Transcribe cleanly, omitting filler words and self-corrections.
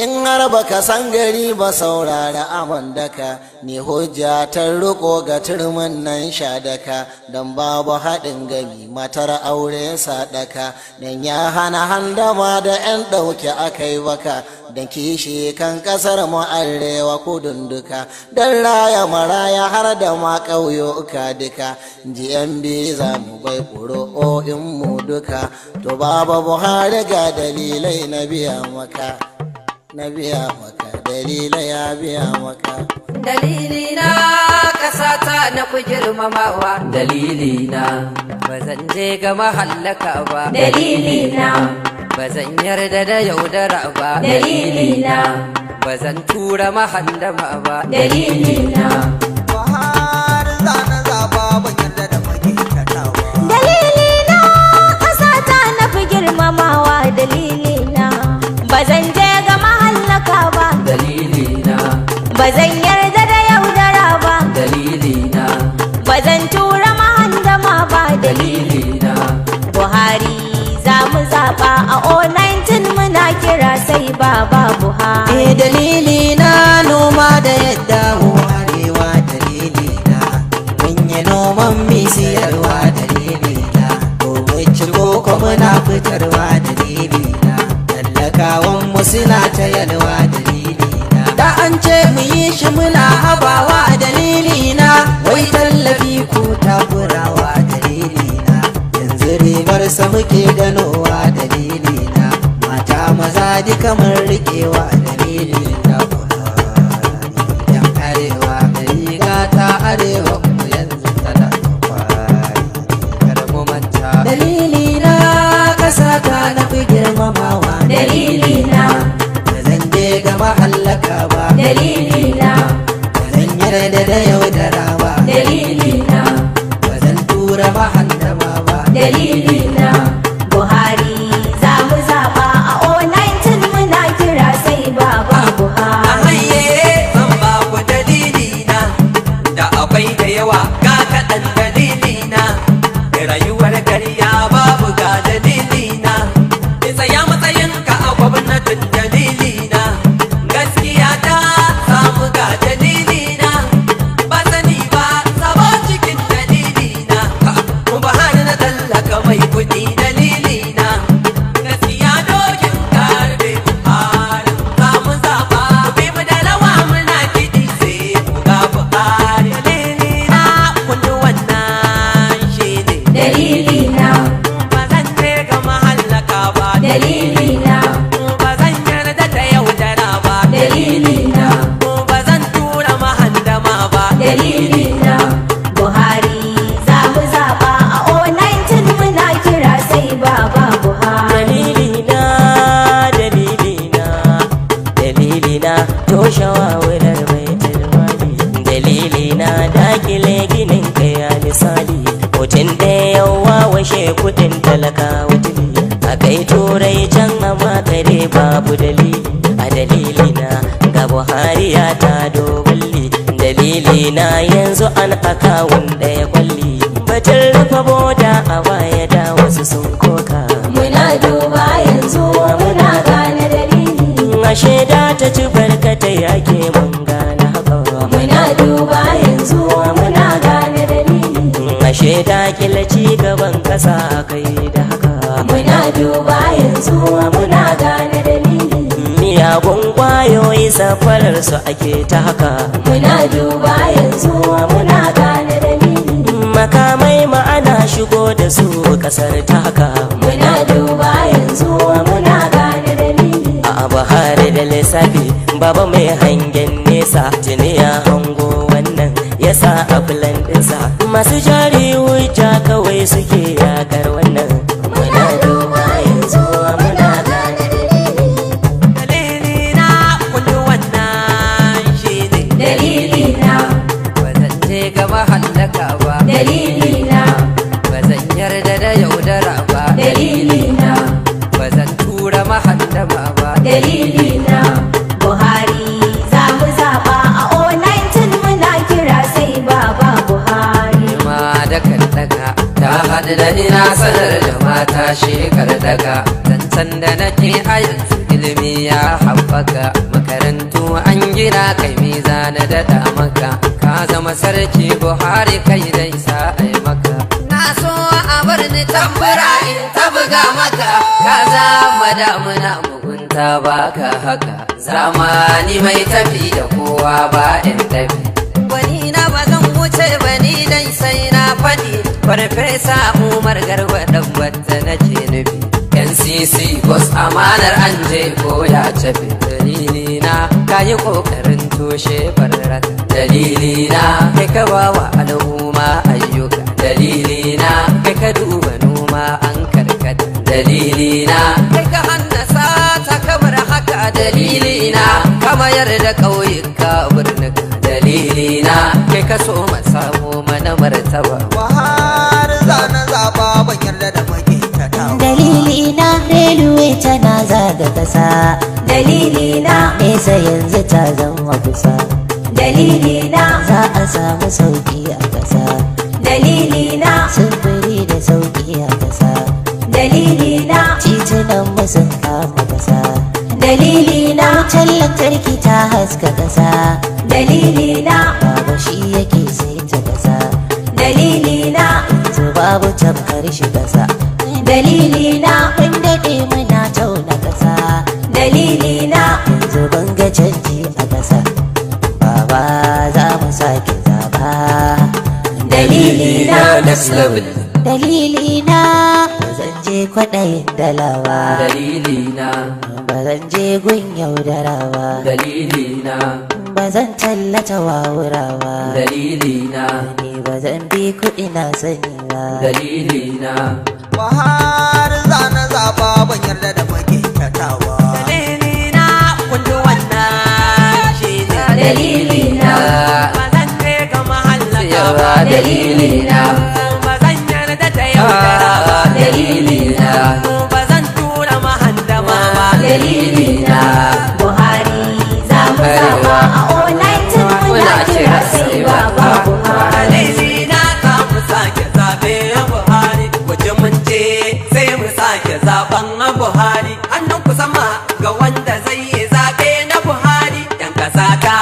in har baka san gari ba saurara aman daka ni hujja ta riko ga turmin nan shadaka don babu haɗin gami matar aure sadaka dan ya hana handama da 'yan ɗauke akai baka don kishi kan ƙasar mu arewa kudin duka don raya maraya har da ma ƙauyoka duka GMB za mu bai ƙuro'o'in mu duka to baba Buhari ga dalilai na biya maka dalilai ya biya maka dalili na kasata na ku girmamawa dalili na bazan je ga mahallaka ba dalili na bazan yarda da yaudara ba dalili na bazan tura mahandama ba dalili na Buhari zana zaba ban yarda da magikatawa dalili na kasata na ku girmamawa dalili na bazan je ga mahallaka ba dalili na bazan yarda da yaudara ba dalili na bazan tura mahandama ba dalili na Buhari za mu zaɓa a 019 muna kira sai baba Buhari dalili na noma da yadda mu arewa dalili na mun yi noman mi siyarwa dalili na gobe ciko ko muna fitarwa dalili na tallakawan mu suna ta yalwa dalili na da an ce mu yi shi muna habawa dalili na wai tallafi ko takurawa dalili na yanzu ribar sa muke ganowa dalili na mata maza duka mun rikewa dalili na yan arewa da riga ta arewa mu yanzu tana kwari kar mu manta dalili na kasa ta na fi girmamawa dalili na da zan je ga mahallaka ba dalili na da zan yarda da yaudara ba dalili na ba zan tura mahandama ba dalili na Buhari za mu zaɓa a 019 muna kira sai baba Buhari zan ba ku dalili na da akwai da yawa ga kaɗan dalili na rayuwar karya babu ga dalili na tsaya matsayinka a gwamnatin dalili na gaskiya ta samu ga dalili na ba sani ba sabo cikin dalili na Buhari na tallaka mai kuɗi dalili na gaskiya dokin karbe Buhari za mu zaɓa bi mu da rawa muna kiɗi sai mu ga Buhari dalili na kullu wannan shi ne dalili na ba zan je ga mahallaka ba dalili na ba zan yarda da yaudara ba dalili na ba zan tura mahandama ba dalili na Buhari za mu zaɓa a 019 muna kira sai baba Buhari dalilina toshawa wurar mai almali dalilina dakile ginin kaya misali mutum ɗaya yawa washe kudin talaka wutuli a kai turai can amma kare babu dalili a dalilina ga Buhari ya ta doballi dalilina yanzu an akawun ɗaya kwalli batun rufe boda a baya da wasu sun koka muna duba yanzu muna gane dalili ashe da ta ci barkata yake mun gane haka muna duba yanzu muna gane dalili ashe da kila ci gaban kasa kai da haka muna duba yanzu muna gane dalili miyagun kwayoyi safarar su ake ta haka muna duba yanzu muna gane dalili makamai ma'ana shigo da su kasar ta haka muna duba yanzu muna gane dalili a Buhari da lissafi baba mai hangen nesa tuni ya hango wannan yasa a filan ɗinsa masu jari hujja kawai suke yakar wannan muna duba yanzu muna gane dalili na kullu wannan shi ne dalili na ba zan je ga mahallaka ba dalili na ba zan yarda da yaudara ba dalili na ba zan tura mahandama ba dalili na Buhari za mu zaɓa a 019 muna kira sai baba Buhari ma da kan daga ta haɗu da ina sanar da mata shekar daga zan sanda nake a yanzu ilimi ya haɓaka, makarantu an gina kai miza na daɗa maka, ka zama sarki Buhari kai dai sa ai maka. Na so a bar ni tambura in ta buga maka, ka zama damuna mugunta baka haka, zamani mai tafi da kowa ba in tafi. Wani na ba zan wuce bani dai sai na faɗi, farfesa Umar Garba ɗan wata nake nufi. NCC bos amanar an je ko ya tafi. Dalilina ka yi ƙoƙarin toshe barraka, dalilina kai ka ba wa al'umma ayyuka, dalilina kai ka duba noma an karkata, dalilina kai ka hannasa ta kamar haka, dalilina ka mayar da ƙauyuka birnika, dalilina kai ka so samu mana martaba. Buhari zana zaba ban yarda da magintatawa. Dalilina railway tana zaga kasa, dalilina nesa yanzu ta zama kusa, dalilina za a samu sauki a kasa, dalilina sufuri da sauki a kasa, dalilina titunan mu sun kama kasa, dalilina wutar lantarki ta haska kasa, dalilina baba shi yake sai ta kasa, dalilina yanzu babu tamkar shi kasa, dalilina mun daɗe muna tauna kasa, dalilina yanzu ban ga canji a kasa, baba za mu sake zaba. dalilina next level. Dalilina ba zan je kwaɗayin dalawa, Dalilina, ba zan je gun yaudarawa, dalilina, ba zan tallata wawurawa, dalilina, ni ba zan bi kuɗi na sani ba. dalilina. Buhari zana zaba ban yarda da magintatawa. Dalilina kun ji wannan shi ne dalilina ba zan je ga mahallaka Yawa ba, dalilina ba zan yarda da yaudara ba, dalilina ba zan tura mahandama ba, dalilina Buhari za mu zaba a O19 muna kira sai baba Buhari. dalilina za mu sake zaɓe Buhari, waje mun ce sai mu sake zaɓen Buhari, hannun ku sama ga wanda zai yi zaɓe na Buhari, 'yan ƙasa ta